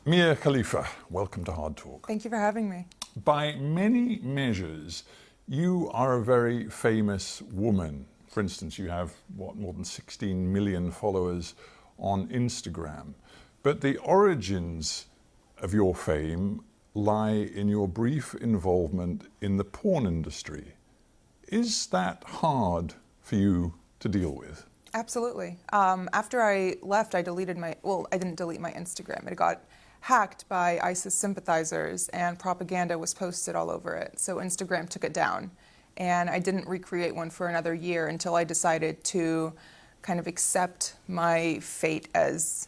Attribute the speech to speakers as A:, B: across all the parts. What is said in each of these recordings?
A: Mia Khalifa, welcome to Hard Talk.
B: Thank you for having me.
A: By many measures, you are a very famous woman. For instance, you have, more than 16 million followers on Instagram. But the origins of your fame lie in your brief involvement in the porn industry. Is that hard for you to deal with?
B: Absolutely. After I left, I didn't delete my Instagram. It got hacked by ISIS sympathizers and propaganda was posted all over it. So Instagram took it down. And I didn't recreate one for another year until I decided to kind of accept my fate as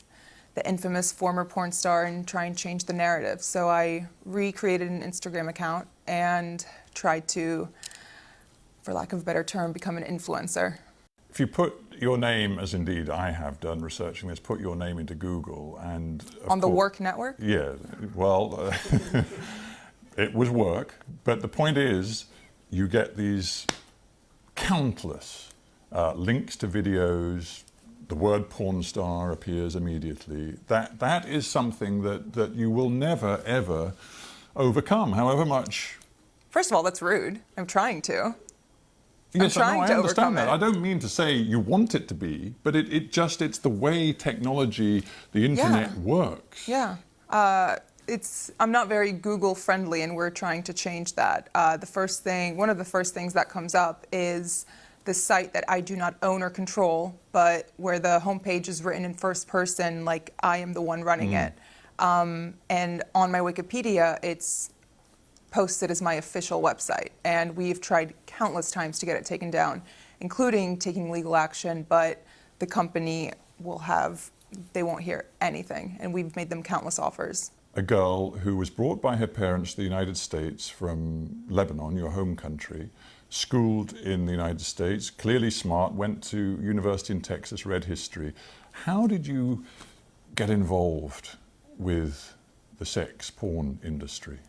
B: the infamous former porn star and try and change the narrative. So I recreated an Instagram account and tried to, for lack of a better term, become an influencer.
A: If you put your name, as indeed I have done researching this, put your name into Google and...
B: On the Work Network?
A: Yeah, well, it was work. But the point is, you get these countless links to videos. The word porn star appears immediately. That is something that you will never, ever overcome, however much...
B: First of all, that's rude. I'm trying to.
A: Yes, I understand that.
B: It.
A: I don't mean to say you want it to be, but it's the way technology, the internet works.
B: Yeah. I'm not very Google friendly, and we're trying to change that. One of the first things that comes up is the site that I do not own or control, but where the homepage is written in first person, like I am the one running it. And on my Wikipedia, it's posted as my official website, and we've tried countless times to get it taken down, including taking legal action, but the company they won't hear anything, and we've made them countless offers.
A: A girl who was brought by her parents to the United States from Lebanon, your home country, schooled in the United States, clearly smart, went to university in Texas, read history. How did you get involved with the sex porn industry?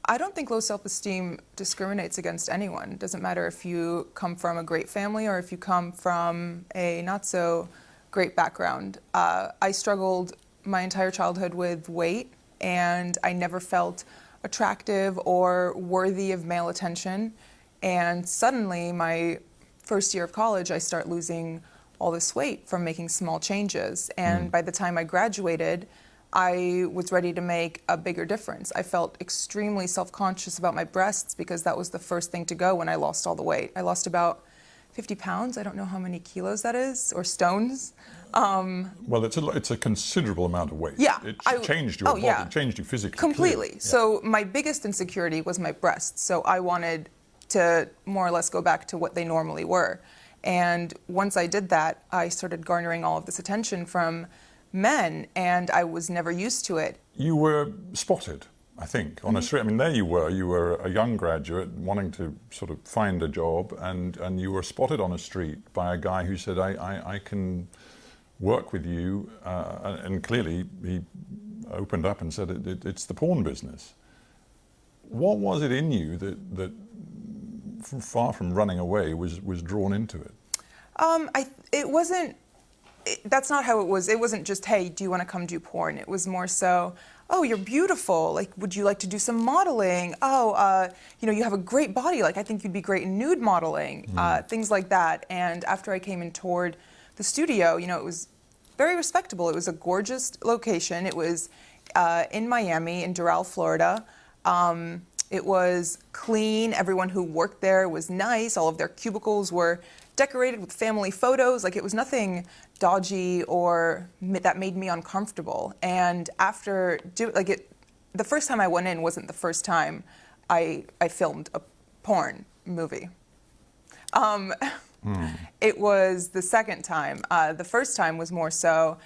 B: I don't think low self-esteem discriminates against anyone. It doesn't matter if you come from a great family or if you come from a not so great background. I struggled my entire childhood with weight, and I never felt attractive or worthy of male attention. And suddenly, my first year of college, I start losing all this weight from making small changes. And by the time I graduated, I was ready to make a bigger difference. I felt extremely self-conscious about my breasts because that was the first thing to go when I lost all the weight. I lost about 50 pounds. I don't know how many kilos that is, or stones.
A: Well, it's a considerable amount of weight.
B: Yeah.
A: It changed your body, it changed you physically.
B: Completely.
A: Yeah.
B: So my biggest insecurity was my breasts. So I wanted to more or less go back to what they normally were. And once I did that, I started garnering all of this attention from men, and I was never used to it.
A: You were spotted, I think, on a street. I mean, there you were a young graduate wanting to sort of find a job, and you were spotted on a street by a guy who said, I can work with you, and clearly he opened up and said, it's the porn business. What was it in you that far from running away, was drawn into it?
B: That's not how it was. It wasn't just, hey, do you want to come do porn? It was more so, oh, you're beautiful. Like, would you like to do some modeling? Oh, you have a great body. Like, I think you'd be great in nude modeling. Things like that. And after I came and toured the studio, it was very respectable. It was a gorgeous location. It was in Miami, in Doral, Florida. It was clean. Everyone who worked there was nice. All of their cubicles were decorated with family photos. Like, it was nothing dodgy or that made me uncomfortable. And after the first time I went in wasn't the first time I filmed a porn movie. It was the second time. The first time was more so,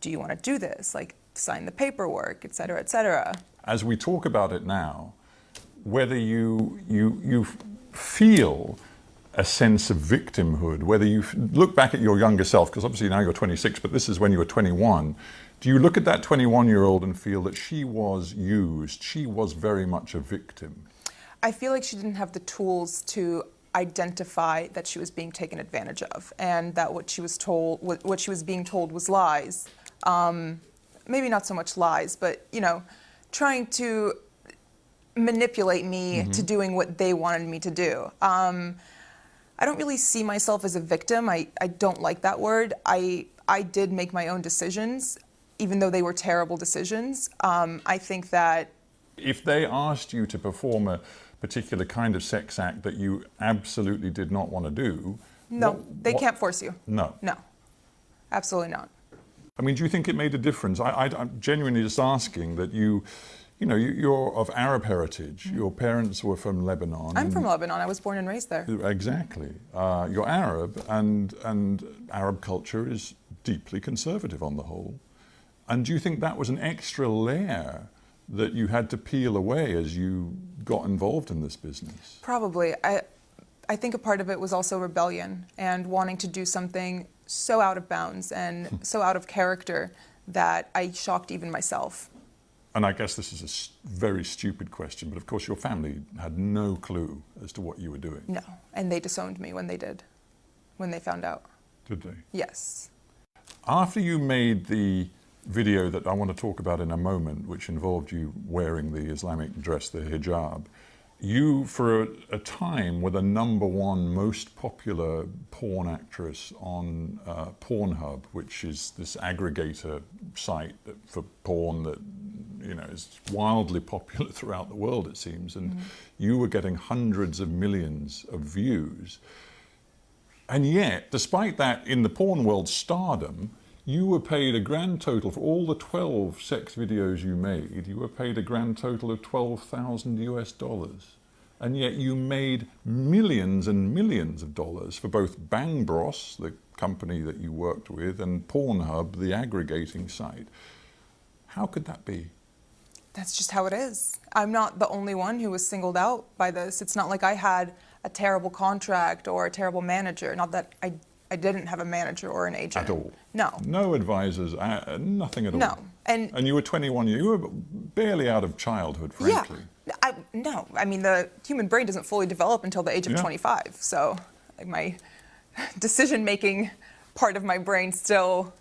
B: do you want to do this? Like, sign the paperwork, et cetera, et cetera.
A: As we talk about it now, whether you feel a sense of victimhood, whether you look back at your younger self, because obviously now you're 26, but this is when you were 21, do you look at that 21-year-old and feel that she was used, she was very much a victim?
B: I feel like she didn't have the tools to identify that she was being taken advantage of, and that what she was being told was lies. maybe not so much lies, but, trying to manipulate me to doing what they wanted me to do. I don't really see myself as a victim. I don't like that word. I did make my own decisions, even though they were terrible decisions. I think that
A: if they asked you to perform a particular kind of sex act that you absolutely did not want to do,
B: no, they can't force you.
A: No.
B: No, absolutely not.
A: I mean, do you think it made a difference? I'm genuinely just asking that you're of Arab heritage. Your parents were from Lebanon.
B: I'm from Lebanon. I was born and raised there.
A: Exactly. You're Arab, and Arab culture is deeply conservative on the whole. And do you think that was an extra layer that you had to peel away as you got involved in this business?
B: Probably. I think a part of it was also rebellion and wanting to do something so out of bounds and so out of character that I shocked even myself.
A: And I guess this is a very stupid question, but of course your family had no clue as to what you were doing.
B: No, and they disowned me when they found out.
A: Did they?
B: Yes.
A: After you made the video that I want to talk about in a moment, which involved you wearing the Islamic dress, the hijab, you, for a time, were the #1 most popular porn actress on Pornhub, which is this aggregator site for porn that is wildly popular throughout the world, it seems. And you were getting hundreds of millions of views. And yet, despite that, in the porn world stardom, you were paid a grand total for all the 12 sex videos you made. You were paid a grand total of $12,000 US. And yet you made millions and millions of dollars for both Bang Bros, the company that you worked with, and Pornhub, the aggregating site. How could that be?
B: That's just how it is. I'm not the only one who was singled out by this. It's not like I had a terrible contract or a terrible manager. Not that I didn't have a manager or an agent.
A: At all?
B: No.
A: No advisors, nothing at all?
B: No.
A: And you were 21 years, you were barely out of childhood, frankly.
B: Yeah. No. I mean, the human brain doesn't fully develop until the age of 25. So my decision-making part of my brain still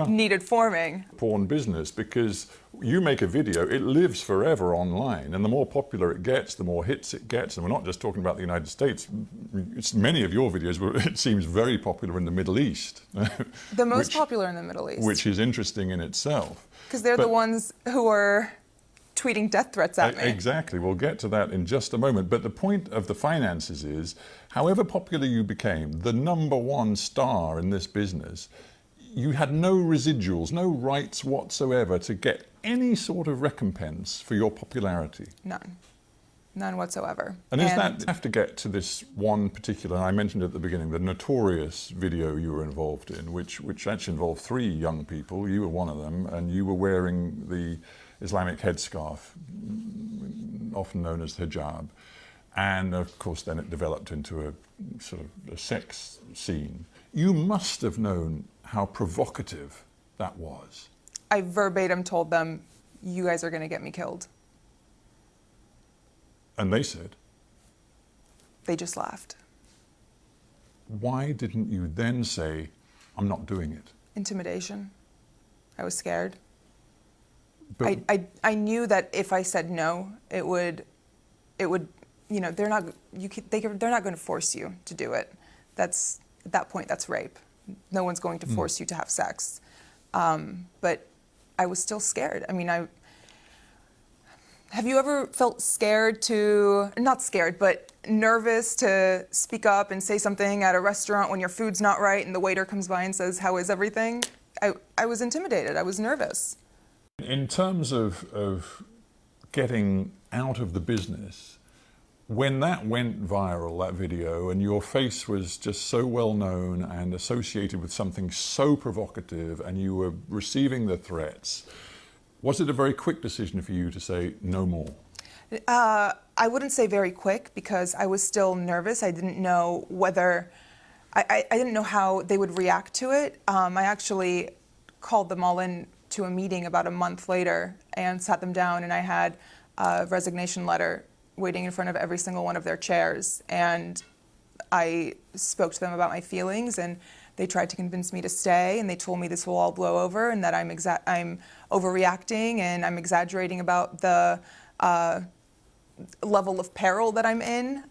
B: needed forming.
A: Porn business, because you make a video, it lives forever online, and the more popular it gets, the more hits it gets. And we're not just talking about the United States. Many of your videos were, it seems, very popular in the Middle East.
B: The most popular in the Middle East.
A: Which is interesting in itself.
B: Because they're the ones who are tweeting death threats at me.
A: Exactly. We'll get to that in just a moment. But the point of the finances is, however popular you became, the #1 star in this business, you had no residuals, no rights whatsoever to get any sort of recompense for your popularity.
B: None. None whatsoever.
A: And is that, have to get to this one particular, I mentioned at the beginning, the notorious video you were involved in, which actually involved 3 young people. You were one of them, and you were wearing the Islamic headscarf, often known as hijab. And of course then it developed into a sort of a sex scene. You must have known how provocative that was.
B: I verbatim told them, you guys are going to get me killed.
A: And they said?
B: They just laughed.
A: Why didn't you then say, I'm not doing it?
B: Intimidation. I was scared.
A: But
B: I knew that if I said no, it would, they're not going to force you to do it. At that point, that's rape. No one's going to force you to have sex. But I was still scared. I mean, have you ever felt scared not scared, but nervous to speak up and say something at a restaurant when your food's not right and the waiter comes by and says, how is everything? I was intimidated. I was nervous.
A: In terms of getting out of the business, when that went viral, that video, and your face was just so well known and associated with something so provocative, and you were receiving the threats, was it a very quick decision for you to say no more?
B: I wouldn't say very quick, because I was still nervous. I didn't know I didn't know how they would react to it. I actually called them all in to a meeting about a month later and sat them down, and I had a resignation letter waiting in front of every single one of their chairs, and I spoke to them about my feelings, and They tried to convince me to stay, and they told me this will all blow over and that I'm overreacting and I'm exaggerating about the level of peril that I'm in.